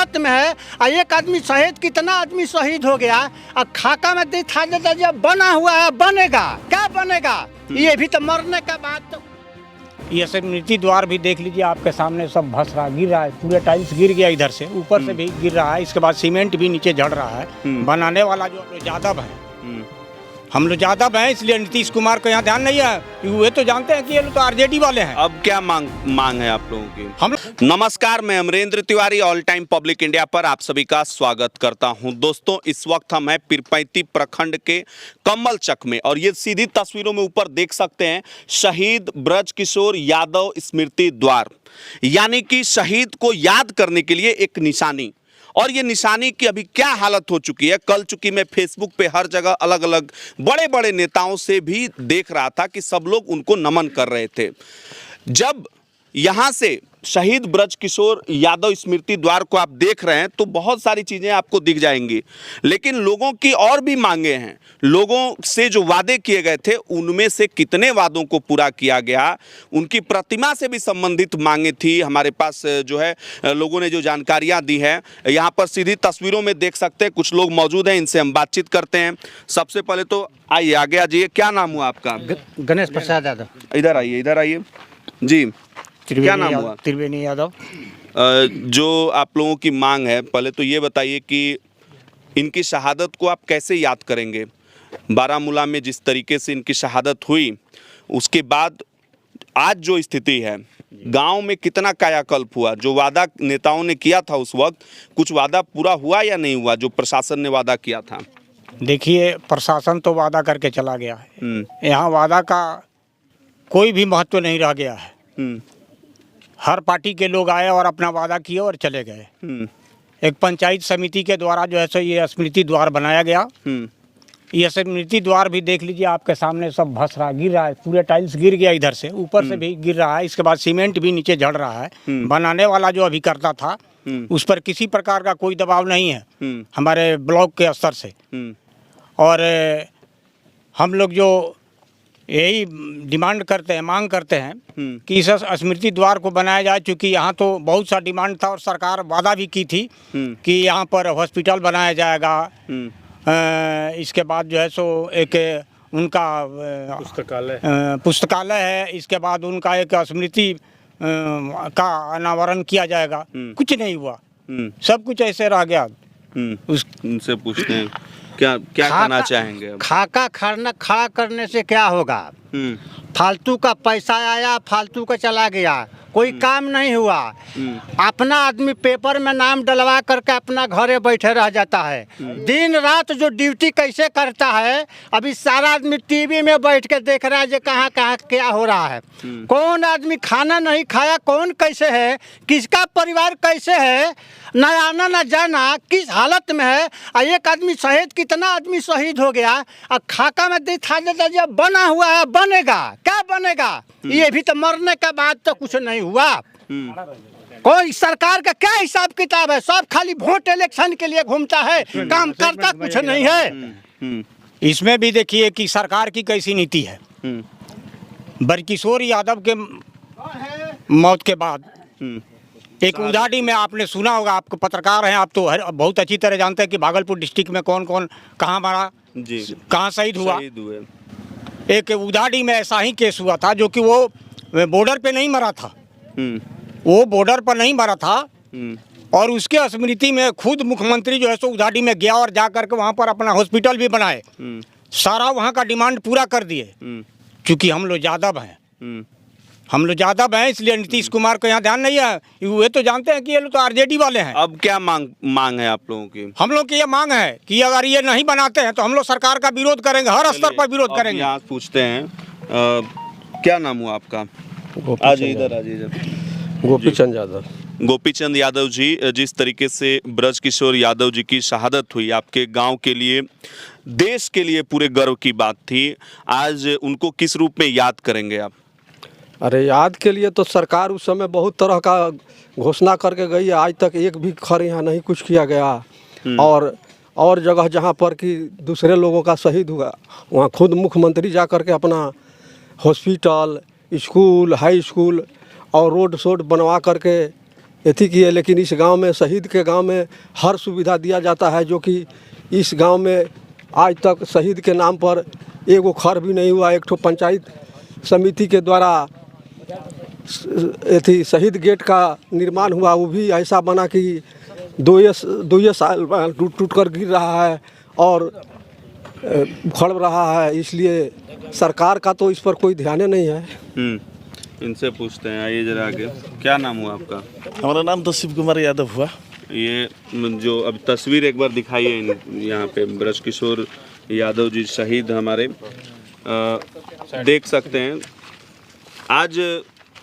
हालत में है। एक आदमी शहीद, कितना आदमी शहीद हो गया। और खाका में दिखा देता जब बना हुआ है, बनेगा क्या बनेगा, ये भी तो मरने का बात। तो ये स्मृति द्वार भी देख लीजिए, आपके सामने सब धस रहा, गिर रहा है, पूरे टाइल्स गिर गया, इधर से ऊपर से भी गिर रहा है। इसके बाद सीमेंट भी नीचे झड़ रहा है। बनाने वाला जो यादव है, हम लोग यादव हैं, इसलिए नीतीश कुमार को यहाँ ध्यान नहीं है। वे तो जानते हैं कि ये लोग तो आरजेडी वाले हैं। अब क्या मांग है आप लोगों की? नमस्कार, मैं Amarendra Tiwari, all time public India पर आप सभी का स्वागत करता हूं। दोस्तों, इस वक्त हम हैं पीरपैंती प्रखंड के कमल चक में, और ये सीधी तस्वीरों में ऊपर देख सकते हैं शहीद ब्रजकिशोर यादव स्मृति द्वार, यानी कि शहीद को याद करने के लिए एक निशानी। और ये निशानी की अभी क्या हालत हो चुकी है, कल चूंकि मैं फेसबुक पे हर जगह अलग अलग बड़े बड़े नेताओं से भी देख रहा था कि सब लोग उनको नमन कर रहे थे। जब यहाँ से शहीद ब्रजकिशोर यादव स्मृति द्वार को आप देख रहे हैं तो बहुत सारी चीज़ें आपको दिख जाएंगी, लेकिन लोगों की और भी मांगे हैं। लोगों से जो वादे किए गए थे उनमें से कितने वादों को पूरा किया गया, उनकी प्रतिमा से भी संबंधित मांगे थी। हमारे पास जो है लोगों ने जो जानकारियाँ दी है, यहाँ पर सीधी तस्वीरों में देख सकते हैं, कुछ लोग मौजूद हैं, इनसे हम बातचीत करते हैं। सबसे पहले तो आइए आगे आ जाइए, क्या नाम हुआ आपका? गणेश प्रसाद यादव। इधर आइए जी, क्या नाम हुआ? त्रिवेणी यादव। जो आप लोगों की मांग है, पहले तो ये बताइए कि इनकी शहादत को आप कैसे याद करेंगे? बारामूला में जिस तरीके से इनकी शहादत हुई, उसके बाद आज जो स्थिति है, गांव में कितना कायाकल्प हुआ? जो वादा नेताओं ने किया था उस वक्त, कुछ वादा पूरा हुआ या नहीं हुआ जो प्रशासन ने वादा किया था? देखिए, प्रशासन तो वादा करके चला गया है, यहाँ वादा का कोई भी महत्व नहीं रह गया है। हर पार्टी के लोग आए और अपना वादा किए और चले गए। एक पंचायत समिति के द्वारा जो है सो ये स्मृति द्वार बनाया गया। ये स्मृति द्वार भी देख लीजिए, आपके सामने सब धस रहा, गिर रहा है, पूरे टाइल्स गिर गया, इधर से ऊपर से भी गिर रहा है। इसके बाद सीमेंट भी नीचे झड़ रहा है। बनाने वाला जो अभिकर्ता था उस पर किसी प्रकार का कोई दबाव नहीं है हमारे ब्लॉक के स्तर से। और हम लोग जो यही डिमांड करते हैं, मांग करते हैं कि इस स्मृति द्वार को बनाया जाए, क्योंकि यहाँ तो बहुत सा डिमांड था और सरकार वादा भी की थी कि यहाँ पर हॉस्पिटल बनाया जाएगा। इसके बाद जो है सो एक उनका पुस्तकालय है, इसके बाद उनका एक स्मृति का अनावरण किया जाएगा। कुछ नहीं हुआ, सब कुछ ऐसे रह गया। उनसे पूछते हैं क्या करना चाहेंगे? खाका खड़ा करने से क्या होगा? फालतू का पैसा आया, फालतू का चला गया, कोई काम नहीं हुआ। अपना आदमी पेपर में नाम डलवा करके अपना घरे बैठे रह जाता है। दिन रात जो ड्यूटी कैसे करता है, अभी सारा आदमी टीवी में बैठ के देख रहा है जो कहाँ कहाँ क्या हो रहा है। कौन आदमी खाना नहीं खाया, कौन कैसे है, किसका परिवार कैसे है, न आना न जाना, किस हालत में है। एक आदमी शहीद, कितना आदमी शहीद हो गया। और खाका में दिखा देता जब बना हुआ है, बनेगा क्या बनेगा, ये भी तो मरने का बाद तो कुछ नहीं हुआ। कोई सरकार का क्या हिसाब किताब है? सब खाली वोट इलेक्शन के लिए घूमता है, काम करता कुछ नहीं है। इसमें भी देखिए कि सरकार की कैसी नीति है। ब्रजकिशोर यादव के मौत के बाद एक उदाड़ी में आपने सुना होगा, आपको पत्रकार हैं, आप तो बहुत अच्छी तरह जानते हैं कि भागलपुर डिस्ट्रिक्ट में कौन कौन कहाँ मरा, कहाँ शहीद हुआ। एक उदाड़ी में ऐसा ही केस हुआ था, जो कि वो बॉर्डर पे नहीं मरा था, वो बॉर्डर पर नहीं मरा था। और उसके स्मृति में खुद मुख्यमंत्री जो है सो उदाड़ी में गया और जा करके वहाँ पर अपना हॉस्पिटल भी बनाए, सारा वहाँ का डिमांड पूरा कर दिए। क्योंकि हम लोग यादव हैं, इसलिए नीतीश कुमार को यहाँ ध्यान नहीं है। वे तो जानते हैं कि ये लोग तो आरजेडी वाले हैं। अब क्या मांग है आप लोगों की? हम लोग की ये मांग है कि अगर ये नहीं बनाते हैं तो हम लोग सरकार का विरोध करेंगे, हर स्तर पर विरोध करेंगे। यहाँ पूछते हैं, क्या नाम हुआ आपका? आज इधर गोपीचंद यादव। गोपीचंद यादव जी, जिस तरीके से ब्रजकिशोर यादव जी की शहादत हुई, आपके गांव के लिए, देश के लिए पूरे गर्व की बात थी। आज उनको किस रूप में याद करेंगे आप? अरे याद के लिए तो सरकार उस समय बहुत तरह का घोषणा करके गई है, आज तक एक भी खर यहाँ नहीं कुछ किया गया। और जगह जहाँ पर कि दूसरे लोगों का शहीद हुआ, वहाँ खुद मुख्यमंत्री जा कर के अपना हॉस्पिटल, स्कूल, हाई स्कूल और रोड शोड बनवा करके एथी की है, लेकिन इस गांव में, शहीद के गांव में हर सुविधा दिया जाता है, जो कि इस गांव में आज तक शहीद के नाम पर एगो खर भी नहीं हुआ। एक ठो पंचायत समिति के द्वारा एथी शहीद गेट का निर्माण हुआ, वो भी ऐसा बना कि दो साल टूट कर गिर रहा है और उखड़ रहा है। इसलिए सरकार का तो इस पर कोई ध्यान नहीं है। इनसे पूछते हैं, आइए जरा आगे। क्या नाम हुआ आपका? हमारा नाम तो शिव कुमार यादव हुआ। ये जो अब तस्वीर एक बार दिखाइए यहाँ पे, ब्रजकिशोर यादव जी शहीद हमारे, देख सकते हैं। आज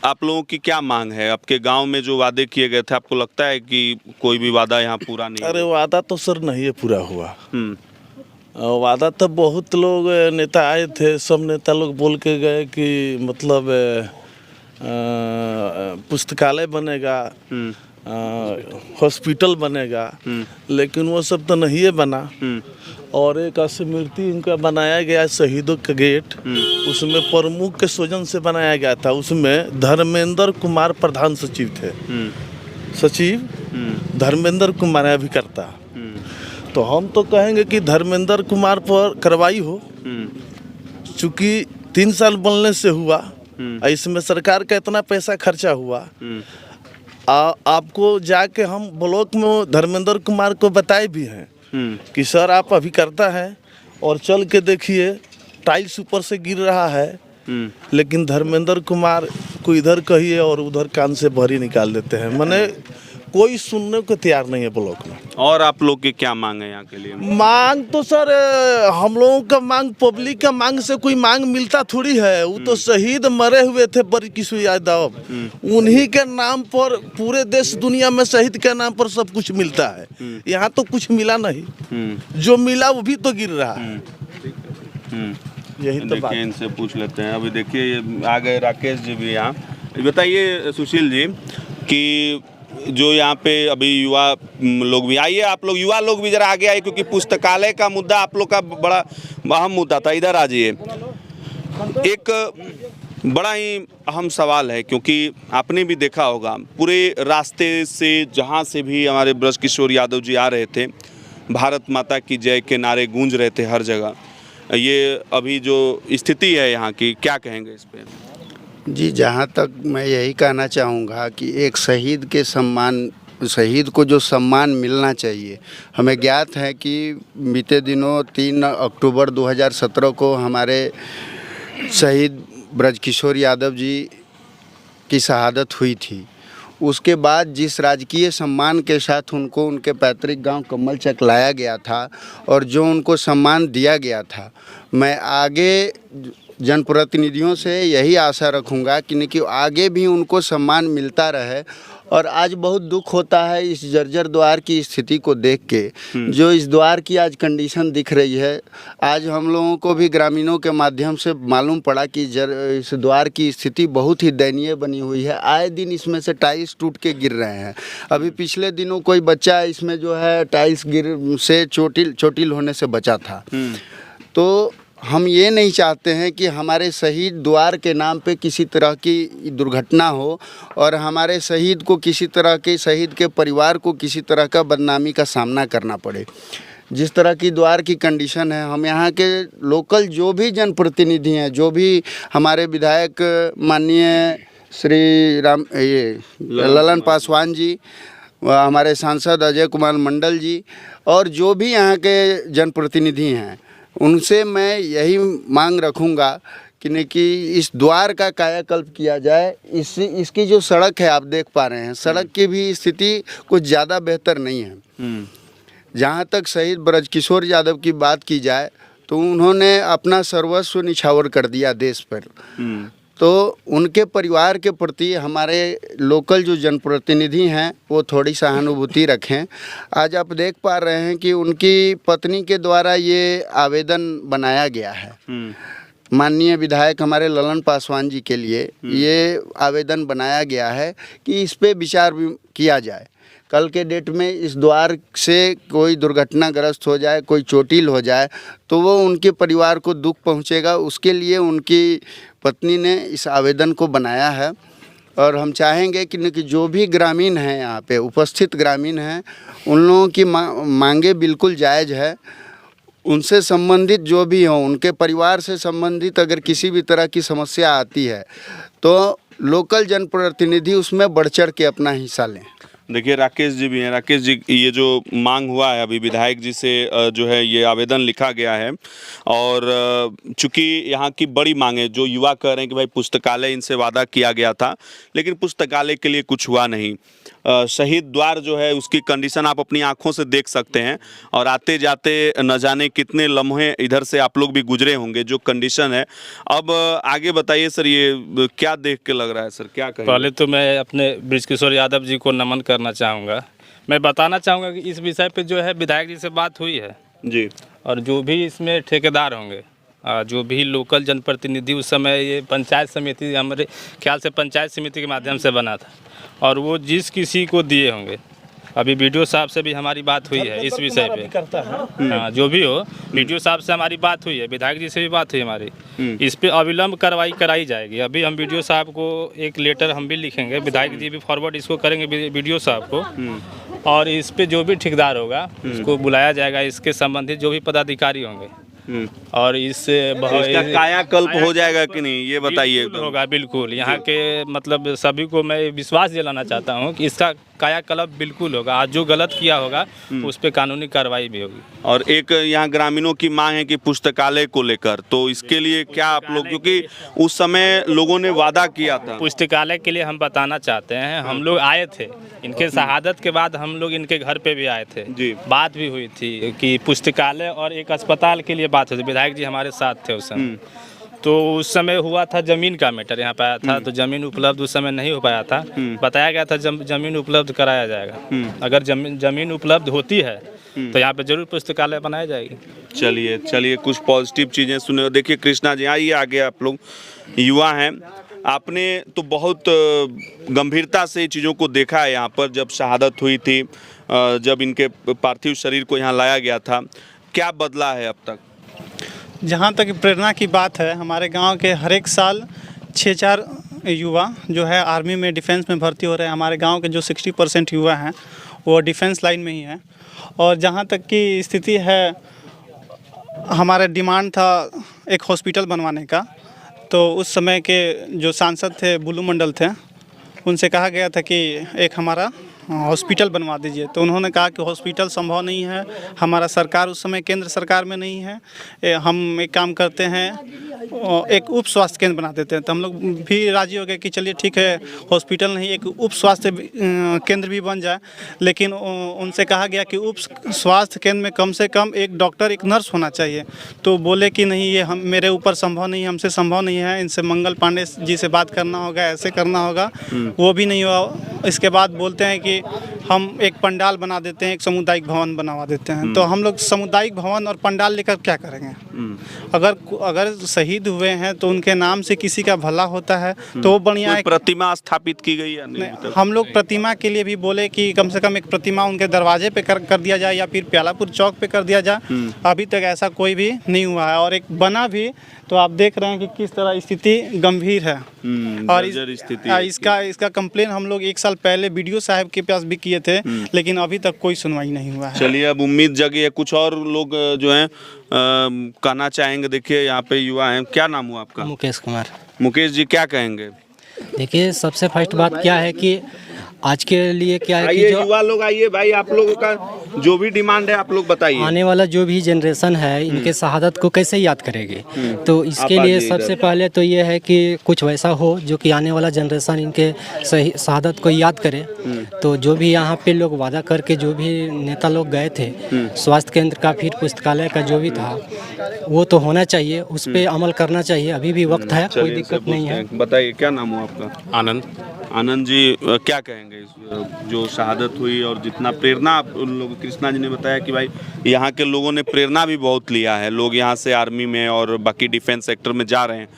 आप लोगों की क्या मांग है? आपके गांव में जो वादे किए गए थे, आपको लगता है कि कोई भी वादा यहाँ पूरा नहीं? अरे वादा तो सर नहीं है पूरा हुआ। वादा तो बहुत लोग नेता आए थे, सब नेता लोग बोल के गए कि मतलब पुस्तकालय बनेगा, हॉस्पिटल बनेगा, लेकिन वो सब तो नहीं है बना। और एक स्मृति उनका बनाया गया शहीदों का गेट, उसमें प्रमुख के स्वजन से बनाया गया था। उसमें धर्मेंद्र कुमार प्रधान सचिव थे, सचिव धर्मेंद्र कुमार अभिकर्ता। तो हम तो कहेंगे कि धर्मेंद्र कुमार पर कार्रवाई हो, चूँकि 3 साल बनने से हुआ, इसमें सरकार का इतना पैसा खर्चा हुआ। आपको जाके हम ब्लॉक में धर्मेंद्र कुमार को बताए भी हैं कि सर आप अभी करता है और चल के देखिए टाइल्स ऊपर से गिर रहा है, लेकिन धर्मेंद्र कुमार को इधर कहिए और उधर कान से भरी निकाल देते हैं। माने कोई सुनने को तैयार नहीं है ब्लॉक में। और आप लोग की क्या मांग है यहाँ के लिए? मांग तो सर हम लोगों का मांग, पब्लिक का मांग से कोई मांग मिलता थोड़ी है। वो तो शहीद मरे हुए थे ब्रजकिशोर यादव, उन्हीं के नाम पर पूरे देश दुनिया में शहीद के नाम पर सब कुछ मिलता है। यहाँ तो कुछ मिला नहीं, जो मिला वो भी तो गिर रहा है। यही तो बात। इनसे पूछ लेते हैं। अभी देखिए आ गए राकेश जी भी यहाँ। बताइए सुशील जी कि जो यहाँ पे अभी युवा लोग भी, आइए आप लोग युवा लोग भी जरा आगे आइए, क्योंकि पुस्तकालय का मुद्दा आप लोग का बड़ा अहम मुद्दा था। इधर आ जाइए। एक बड़ा ही अहम सवाल है, क्योंकि आपने भी देखा होगा पूरे रास्ते से जहाँ से भी हमारे ब्रजकिशोर यादव जी आ रहे थे, भारत माता की जय के नारे गूंज रहे थे हर जगह। ये अभी जो स्थिति है यहाँ की, क्या कहेंगे इस पे? जी, जहाँ तक मैं यही कहना चाहूँगा कि एक शहीद के सम्मान, शहीद को जो सम्मान मिलना चाहिए। हमें ज्ञात है कि बीते दिनों 3 अक्टूबर 2017 को हमारे शहीद ब्रजकिशोर यादव जी की शहादत हुई थी। उसके बाद जिस राजकीय सम्मान के साथ उनको उनके पैतृक गांव कम्मलचक लाया गया था और जो उनको सम्मान दिया गया था, मैं आगे जनप्रतिनिधियों से यही आशा रखूंगा कि आगे भी उनको सम्मान मिलता रहे। और आज बहुत दुख होता है इस जर्जर द्वार की स्थिति को देख के, जो इस द्वार की आज कंडीशन दिख रही है। आज हम लोगों को भी ग्रामीणों के माध्यम से मालूम पड़ा कि इस द्वार की स्थिति बहुत ही दयनीय बनी हुई है। आए दिन इसमें से टाइल्स टूट के गिर रहे हैं। अभी पिछले दिनों कोई बच्चा इसमें जो है टाइल्स गिर से चोटिल होने से बचा था। तो हम ये नहीं चाहते हैं कि हमारे शहीद द्वार के नाम पे किसी तरह की दुर्घटना हो और हमारे शहीद को किसी तरह के, शहीद के परिवार को किसी तरह का बदनामी का सामना करना पड़े। जिस तरह की द्वार की कंडीशन है, हम यहाँ के लोकल जो भी जनप्रतिनिधि हैं, जो भी हमारे विधायक माननीय श्री ललन पासवान जी, हमारे सांसद अजय कुमार मंडल जी और जो भी यहाँ के जनप्रतिनिधि हैं, उनसे मैं यही मांग रखूँगा कि इस द्वार का कायाकल्प किया जाए। इसकी जो सड़क है, आप देख पा रहे हैं, सड़क की भी स्थिति कुछ ज़्यादा बेहतर नहीं है। जहाँ तक शहीद ब्रजकिशोर यादव की बात की जाए तो उन्होंने अपना सर्वस्व निछावर कर दिया देश पर। तो उनके परिवार के प्रति हमारे लोकल जो जनप्रतिनिधि हैं वो थोड़ी सहानुभूति रखें। आज आप देख पा रहे हैं कि उनकी पत्नी के द्वारा ये आवेदन बनाया गया है। माननीय विधायक हमारे ललन पासवान जी के लिए ये आवेदन बनाया गया है कि इस पे विचार किया जाए। कल के डेट में इस द्वार से कोई दुर्घटनाग्रस्त हो जाए, कोई चोटिल हो जाए तो वो उनके परिवार को दुख पहुंचेगा। उसके लिए उनकी पत्नी ने इस आवेदन को बनाया है और हम चाहेंगे कि जो भी ग्रामीण हैं यहाँ पे उपस्थित ग्रामीण हैं उन लोगों की मांगे बिल्कुल जायज़ है। उनसे संबंधित जो भी हों, उनके परिवार से संबंधित अगर किसी भी तरह की समस्या आती है तो लोकल जनप्रतिनिधि उसमें बढ़ चढ़ के अपना हिस्सा लें। देखिए राकेश जी भी हैं। राकेश जी, ये जो मांग हुआ है अभी विधायक जी से जो है ये आवेदन लिखा गया है और चूंकि यहाँ की बड़ी मांग है, जो युवा कह रहे हैं कि भाई पुस्तकालय इनसे वादा किया गया था लेकिन पुस्तकालय के लिए कुछ हुआ नहीं। शहीद द्वार जो है उसकी कंडीशन आप अपनी आंखों से देख सकते हैं और आते जाते न जाने कितने लम्हे इधर से आप लोग भी गुजरे होंगे, जो कंडीशन है। अब आगे बताइए सर, ये क्या देख के लग रहा है सर, क्या कहेंगे? पहले तो मैं अपने बृजकिशोर यादव जी को नमन करना चाहूँगा। मैं बताना चाहूँगा कि इस विषय पे जो है विधायक जी से बात हुई है जी, और जो भी इसमें ठेकेदार होंगे, जो भी लोकल जनप्रतिनिधि, उस समय ये पंचायत समिति हमारे ख्याल से पंचायत समिति के माध्यम से बना था और वो जिस किसी को दिए होंगे, अभी बीडीओ साहब से भी हमारी बात हुई है इस विषय पे। हाँ, जो भी हो, बीडीओ साहब से हमारी बात हुई है, विधायक जी से भी बात हुई हमारी। इस पे अविलंब कार्रवाई कराई जाएगी। अभी हम बीडीओ साहब को एक लेटर हम भी लिखेंगे, विधायक जी भी फॉरवर्ड इसको करेंगे बीडीओ साहब को, और इस पे जो भी ठेकेदार होगा उसको बुलाया जाएगा, इसके संबंधित जो भी पदाधिकारी होंगे, और इससे इसका कायाकल्प हो जाएगा कि नहीं ये बताइए। होगा बिल्कुल। यहाँ के मतलब सभी को मैं विश्वास दिलाना चाहता हूँ कि इसका कायाकल्प बिल्कुल होगा। आज जो गलत किया होगा उस पर कानूनी कार्रवाई भी होगी। और एक यहाँ ग्रामीणों की मांग है कि पुस्तकालय को लेकर, तो इसके लिए क्या आप लोग, क्योंकि उस समय लोगों ने वादा किया था पुस्तकालय के लिए, हम बताना चाहते हैं, हम लोग आए थे इनके शहादत के बाद, हम लोग इनके घर पे भी आए थे जी, बात भी हुई थी कि पुस्तकालय और एक अस्पताल के लिए बात हुई थी। विधायक जी हमारे साथ थे उस समय। तो उस समय हुआ था जमीन का मैटर यहाँ पे आया था, तो जमीन उपलब्ध उस समय नहीं हो पाया था। बताया गया था जमीन उपलब्ध कराया जाएगा। अगर जमीन उपलब्ध होती है तो यहाँ पे जरूर पुस्तकालय बनाई जाएगी। चलिए कुछ पॉजिटिव चीज़ें सुने। देखिए कृष्णा जी, आइए आगे, आप लोग युवा हैं, आपने तो बहुत गंभीरता से चीज़ों को देखा है यहाँ पर। जब शहादत हुई थी, जब इनके पार्थिव शरीर को यहाँ लाया गया था, क्या बदला है अब तक? जहाँ तक प्रेरणा की बात है, हमारे गांव के हर एक साल 6-4 युवा जो है आर्मी में, डिफेंस में भर्ती हो रहे हैं। हमारे गांव के जो 60% युवा हैं वो डिफेंस लाइन में ही हैं। और जहाँ तक की स्थिति है, हमारा डिमांड था एक हॉस्पिटल बनवाने का। तो उस समय के जो सांसद थे, बुल्लू मंडल थे, उनसे कहा गया था कि एक हमारा हॉस्पिटल बनवा दीजिए। तो उन्होंने कहा कि हॉस्पिटल संभव नहीं है, हमारा सरकार उस समय केंद्र सरकार में नहीं है, हम एक काम करते हैं, एक उप स्वास्थ्य केंद्र बना देते हैं। तो हम लोग भी राजी हो गए कि चलिए ठीक है, हॉस्पिटल नहीं, एक उप स्वास्थ्य केंद्र भी बन जाए। लेकिन उनसे कहा गया कि उप स्वास्थ्य केंद्र में कम से कम एक डॉक्टर, एक नर्स होना चाहिए। तो बोले कि नहीं, ये हम मेरे ऊपर संभव नहीं है, हमसे संभव नहीं है, इनसे मंगल पांडे जी से बात करना होगा, ऐसे करना होगा। वो भी नहीं हुआ। इसके बाद बोलते हैं कि हम एक पंडाल बना देते हैं, एक सामुदायिक भवन बनवा देते हैं। तो हम लोग सामुदायिक भवन और पंडाल लेकर क्या करेंगे? अगर शहीद हुए हैं तो उनके नाम से किसी का भला होता है तो वो बढ़िया है। प्रतिमा स्थापित की गई है? हम लोग प्रतिमा के लिए भी बोले कि कम से कम एक प्रतिमा उनके दरवाजे पे कर दिया जाए या फिर प्यालापुर चौक पे कर दिया जाए। अभी तक ऐसा कोई भी नहीं हुआ है। और एक बना भी तो आप देख रहे हैं कि किस तरह स्थिति गंभीर है। और इसका कंप्लेन हम लोग 1 साल पहले बीडीओ साहब के पास भी किए थे, लेकिन अभी तक कोई सुनवाई नहीं हुआ है। चलिए, अब उम्मीद जगी है। कुछ और लोग जो हैं कहना चाहेंगे। देखिए यहाँ पे युवा हैं, क्या नाम हुआ आपका? मुकेश कुमार। मुकेश जी, क्या कहेंगे? देखिए, सबसे फर्स्ट बात क्या है कि आज के लिए क्या है कि जो युवा लोग आइए भाई, आप लोगों का जो भी डिमांड है आप लोग बताइए। आने वाला जो भी जनरेशन है इनके शहादत को कैसे याद करेगी? तो इसके लिए सबसे पहले तो ये है कि कुछ वैसा हो जो कि आने वाला जनरेशन इनके सही शहादत को याद करे। तो जो भी यहाँ पे लोग वादा करके जो भी नेता लोग गए थे, स्वास्थ्य केंद्र का, फिर पुस्तकालय का जो भी था, वो तो होना चाहिए, उस पर अमल करना चाहिए। अभी भी वक्त है, कोई दिक्कत नहीं है। बताइए, क्या नाम हुआ आपका? आनंद जी, क्या कहेंगे जो शहादत हुई और जितना प्रेरणा आप उन लोग, कृष्णा जी ने बताया कि भाई यहाँ के लोगों ने प्रेरणा भी बहुत लिया है, लोग यहाँ से आर्मी में और बाकी डिफेंस सेक्टर में जा रहे हैं।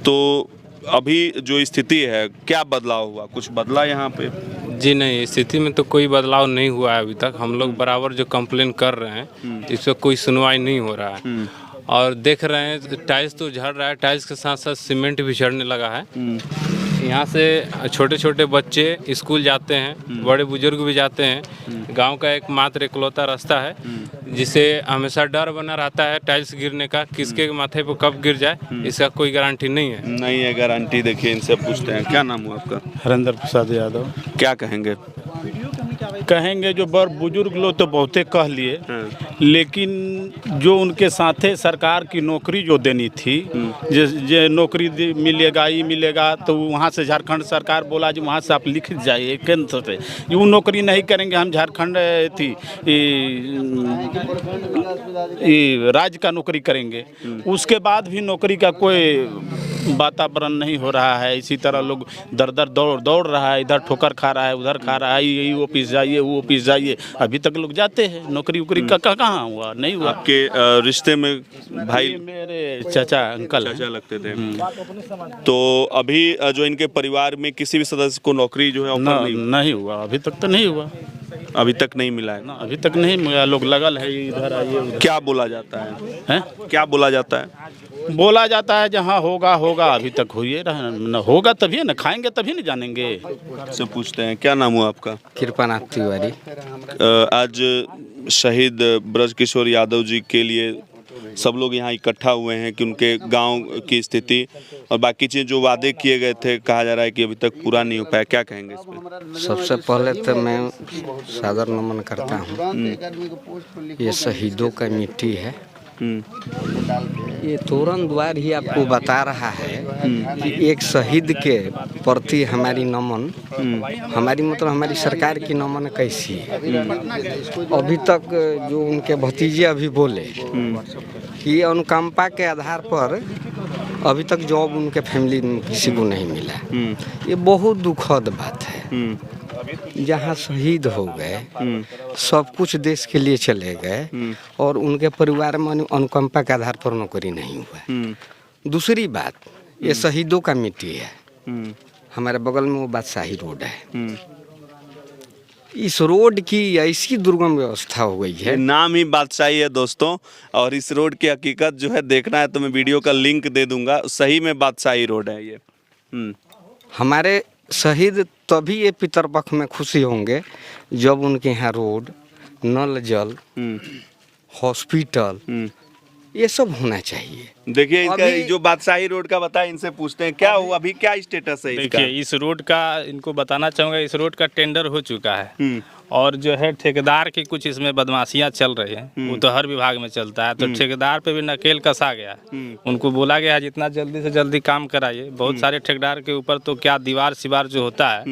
तो अभी जो स्थिति है, क्या बदलाव हुआ? कुछ बदला यहाँ पे? जी नहीं, स्थिति में तो कोई बदलाव नहीं हुआ है अभी तक। हम लोग बराबर जो कंप्लेन कर रहे हैं, इस पर कोई सुनवाई नहीं हो रहा है। और देख रहे हैं टाइल्स तो झड़ रहा है, टाइल्स के साथ साथ सीमेंट भी झड़ने लगा है। यहाँ से छोटे छोटे बच्चे स्कूल जाते हैं, बड़े बुजुर्ग भी जाते हैं। गांव का एकमात्र इकलौता रास्ता है जिसे हमेशा डर बना रहता है टाइल्स गिरने का, किसके माथे पर कब गिर जाए इसका कोई गारंटी नहीं है। नहीं है गारंटी। देखिए इनसे पूछते हैं, क्या नाम हुआ आपका? हरेंद्र प्रसाद यादव। क्या कहेंगे? कहेंगे जो बड़ बुजुर्ग लोग तो बहुते कह लिए, लेकिन जो उनके साथे सरकार की नौकरी जो देनी थी, जे नौकरी मिलेगा ही मिलेगा, तो वहाँ से झारखंड सरकार बोला जी वहाँ से आप लिख जाइए केंद्र से, वो नौकरी नहीं करेंगे, हम झारखंड थी राज्य का नौकरी करेंगे। उसके बाद भी नौकरी का कोई वातावरण नहीं हो रहा है। इसी तरह लोग दर दर दौड़ रहा है, इधर ठोकर खा रहा है, उधर खा रहा है, यही ऑफिस जाइए वो ऑफिस जाइए। अभी तक लोग जाते हैं, नौकरी वोकरी का कहाँ हुआ, नहीं हुआ। आपके रिश्ते में भाई? मेरे चाचा अंकल चाचा लगते थे। तो अभी जो इनके परिवार में किसी भी सदस्य को नौकरी जो है ऑफर नहीं हुआ, अभी तक तो नहीं हुआ, अभी तक नहीं मिला है ना, अभी तक नहीं मिला। लोग लगल है इधर आइए। क्या बोला जाता है? क्या बोला जाता है? बोला जाता है जहाँ होगा होगा, अभी तक हुए रहा न, होगा तभी न खाएंगे, तभी न जानेंगे। से पूछते हैं, क्या नाम हुआ आपका? कृपानाथ तिवारी। आज शहीद ब्रजकिशोर यादव जी के लिए सब लोग यहाँ इकट्ठा हुए हैं कि उनके गांव की स्थिति और बाकी चीज़ जो वादे किए गए थे, कहा जा रहा है कि अभी तक पूरा नहीं हो पाया। क्या कहेंगे इस पे? सबसे पहले तो मैं सादर नमन करता हूँ। ये शहीदों का मिट्टी है। ये तोरण द्वार ही आपको बता रहा है कि एक शहीद के प्रति हमारी नमन, हमारी मतलब हमारी सरकार की नमन कैसी है। अभी तक जो उनके भतीजे अभी बोले कि अनुकंपा के आधार पर अभी तक जॉब उनके फैमिली में किसी को नहीं मिला। ये बहुत दुखद बात है। जहाँ शहीद हो गए, सब कुछ देश के लिए चले गए और उनके परिवार में अनुकंपा के आधार पर नौकरी नहीं हुआ। दूसरी बात, ये शहीदों का मिट्टी है। हमारे बगल में वो बादशाही रोड है। इस रोड की ऐसी दुर्गम व्यवस्था हो गई है। नाम ही बादशाही है दोस्तों, और इस रोड की हकीकत जो है देखना है तो मैं वीडियो का लिंक दे दूंगा। सही में बादशाही रोड है ये। हमारे शहीद तभी ये पितरपक्ष में खुशी होंगे जब उनके यहाँ रोड, नल जल, हॉस्पिटल, ये सब होना चाहिए। देखिए इनका जो बादशाही रोड का बताया, इनसे पूछते हैं क्या हुआ, अभी क्या स्टेटस है इसका? देखिए इस रोड का इनको बताना चाहूँगा, इस रोड का टेंडर हो चुका है और जो है ठेकेदार की कुछ इसमें बदमाशियां चल रही हैं। वो तो हर विभाग में चलता है, तो ठेकेदार पे भी नकेल कसा गया। उनको बोला गया है जितना जल्दी से जल्दी काम कराइए। बहुत सारे ठेकेदार के ऊपर तो क्या दीवार सिवार जो होता है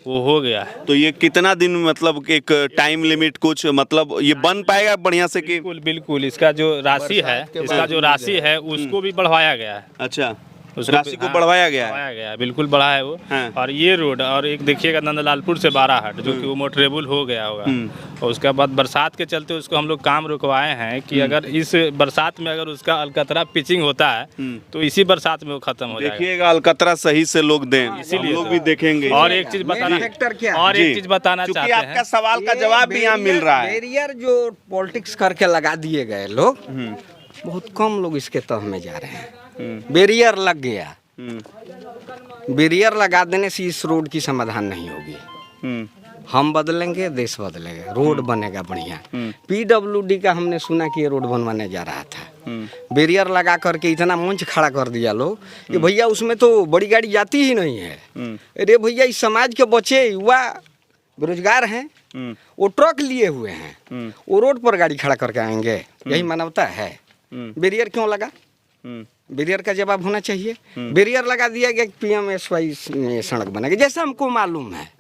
वो हो गया है। तो ये कितना दिन, मतलब एक टाइम लिमिट कुछ, मतलब ये बन पाएगा बढ़िया से? कि बिल्कुल इसका जो राशि है उसको भी बढ़वाया गया है। अच्छा, उस राशि को बढ़वाया गया है। बिल्कुल बढ़ा है वो। और ये रोड, और एक देखिएगा नंदलालपुर से बाराहाट जो कि वो मोटरेबल हो गया होगा। और उसके बाद बरसात के चलते उसको हम लोग काम रुकवाए हैं कि अगर इस बरसात में अगर उसका अलकतरा पिचिंग होता है तो इसी बरसात में वो खत्म हो जाएगा। देखिएगा अलकतरा सही से लोग दें, इसीलिए लोग भी देखेंगे। और एक चीज बताना चाहते हैं, आपका सवाल का जवाब भी यहाँ मिल रहा है। बैरियर जो पॉलिटिक्स करके लगा दिए गए लोग, बहुत कम लोग इसके तह में जा रहे हैं। बैरियर लग गया, बैरियर लगा देने से इस रोड की समाधान नहीं होगी। हम बदलेंगे, देश बदलेगा, रोड बनेगा बढ़िया। PWD का हमने सुना कि ये रोड बनवाने जा रहा था। बैरियर लगा करके इतना मंच खड़ा कर दिया लोग कि भैया उसमें तो बड़ी गाड़ी जाती ही नहीं है। अरे भैया, इस समाज के बच्चे युवा बेरोजगार हैं, वो ट्रक लिए हुए हैं, वो रोड पर गाड़ी खड़ा करके आएंगे, यही मानवता है? बैरियर क्यों लगा? बैरियर का जवाब होना चाहिए। बैरियर लगा दिया गया, PMSY में सड़क बनेगी, जैसा हमको मालूम है।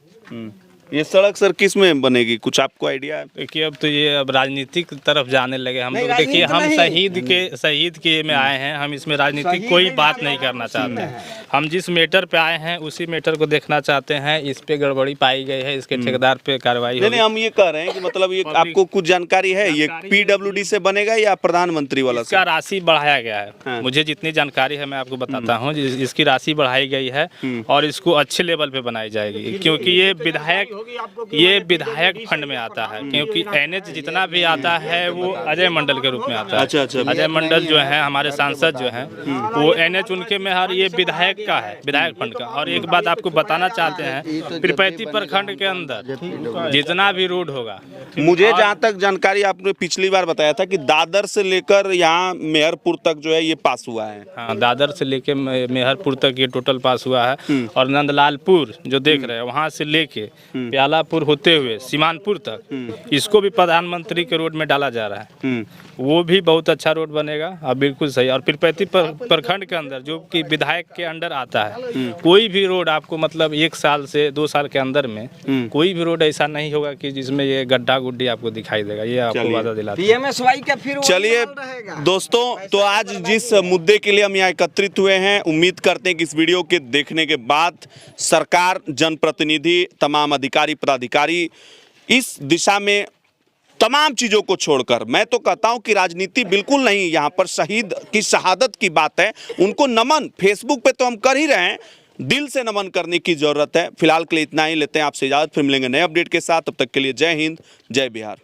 ये सड़क सर किस में बनेगी, कुछ आपको आइडिया है? देखिए अब तो ये अब राजनीतिक तरफ जाने लगे हम लोग। देखिए हम शहीद के में आए हैं, हम इसमें राजनीतिक कोई बात नहीं करना चाहते हैं। हम जिस मैटर पे आए हैं उसी मैटर को देखना चाहते हैं। इस पे गड़बड़ी पाई गई है, इसके ठेकेदार पे कार्रवाई होगी। नहीं, हम ये कह रहे हैं कि मतलब ये आपको कुछ जानकारी है, ये PWD से बनेगा या प्रधानमंत्री वाला? इसका राशि बढ़ाया गया है। मुझे जितनी जानकारी है मैं आपको बताता हूँ। इसकी राशि बढ़ाई गई है और इसको अच्छे लेवल पे बनाई जाएगी, क्योंकि ये विधायक ये विधायक फंड में आता है, क्योंकि NH जितना भी आता है वो अजय मंडल के रूप में आता है। अच्छा। अजय मंडल जो है हमारे सांसद जो हैं वो NH उनके में हर ये विधायक का है, विधायक फंड का। और एक बात आपको बताना चाहते हैं, पीरपैंती प्रखंड के अंदर जितना भी रोड होगा, मुझे जहाँ तक जानकारी आपने पिछली बार बताया था कि दादर से लेकर यहाँ मेहरपुर तक जो है ये पास हुआ है। हाँ, दादर से लेके मेहरपुर तक ये टोटल पास हुआ है। और नंदलालपुर जो देख रहे हैं वहाँ से लेके प्यालापुर होते हुए सीमानपुर तक, इसको भी प्रधानमंत्री के रोड में डाला जा रहा है। वो भी बहुत अच्छा रोड बनेगा। अब बिल्कुल सही। और पीरपैंती प्रखंड के अंदर जो कि विधायक के अंडर आता है, कोई भी रोड आपको मतलब 1 साल से 2 साल के अंदर में कोई भी रोड ऐसा नहीं होगा कि जिसमें ये गड्ढा गुड्डी आपको दिखाई देगा। ये आपको वादा दिलाता हूं। PMSY का फिर चलिए दोस्तों, तो आज जिस मुद्दे के लिए हम यहाँ एकत्रित हुए हैं, उम्मीद करते हैं कि इस वीडियो के देखने के बाद सरकार, जनप्रतिनिधि, तमाम अधिकारी पदाधिकारी इस दिशा में तमाम चीज़ों को छोड़कर, मैं तो कहता हूं कि राजनीति बिल्कुल नहीं, यहाँ पर शहीद की शहादत की बात है, उनको नमन फेसबुक पे तो हम कर ही रहे हैं, दिल से नमन करने की ज़रूरत है। फिलहाल के लिए इतना ही, लेते हैं आपसे इजाज़त, फिर मिलेंगे नए अपडेट के साथ। तब तक के लिए जय हिंद, जय बिहार।